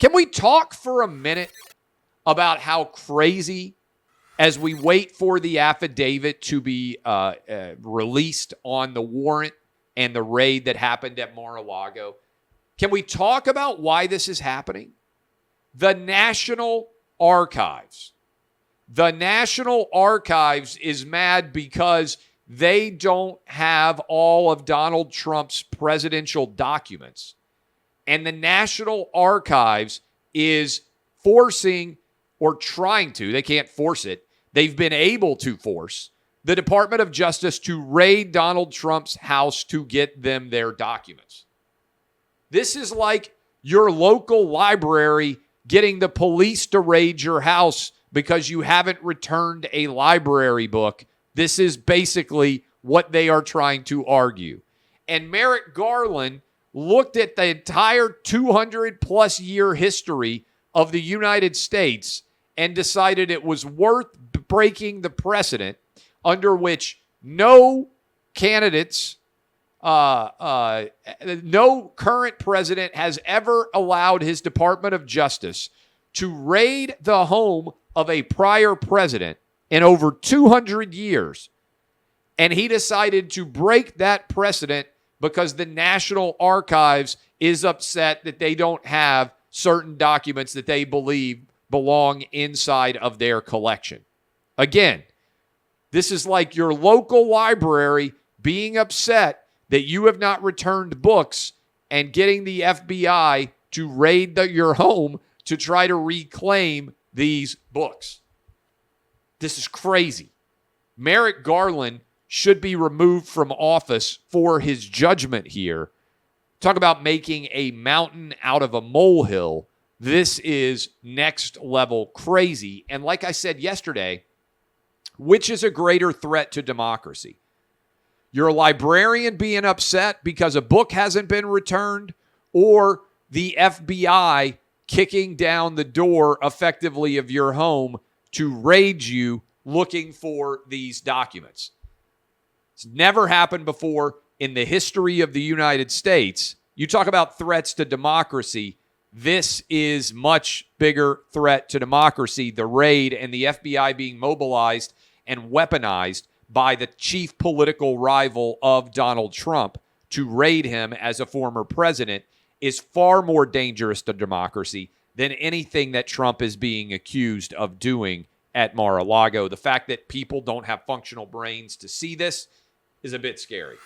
Can we talk for a minute about how crazy, as we wait for the affidavit to be released on the warrant and the raid that happened at Mar-a-Lago, can we talk about why this is happening? The National Archives. The National Archives is mad because they don't have all of Donald Trump's presidential documents. And the National Archives is forcing or trying to, they can't force it, they've been able to force the Department of Justice to raid Donald Trump's house to get them their documents. This is like your local library getting the police to raid your house because you haven't returned a library book. This is basically what they are trying to argue. And Merrick Garland looked at the entire 200-plus year history of the United States and decided it was worth breaking the precedent under which no candidates, no current president has ever allowed his Department of Justice to raid the home of a prior president in over 200 years. And he decided to break that precedent because the National Archives is upset that they don't have certain documents that they believe belong inside of their collection. Again, this is like your local library being upset that you have not returned books and getting the FBI to raid your home to try to reclaim these books. This is crazy. Merrick Garland should be removed from office for his judgment here. Talk about making a mountain out of a molehill. This is next level crazy. And like I said yesterday, which is a greater threat to democracy? Your librarian being upset because a book hasn't been returned, or the FBI kicking down the door effectively of your home to raid you looking for these documents? It's never happened before in the history of the United States. You talk about threats to democracy. This is much bigger threat to democracy, the raid and the FBI being mobilized and weaponized by the chief political rival of Donald Trump to raid him as a former president is far more dangerous to democracy than anything that Trump is being accused of doing at Mar-a-Lago. The fact that people don't have functional brains to see this is a bit scary.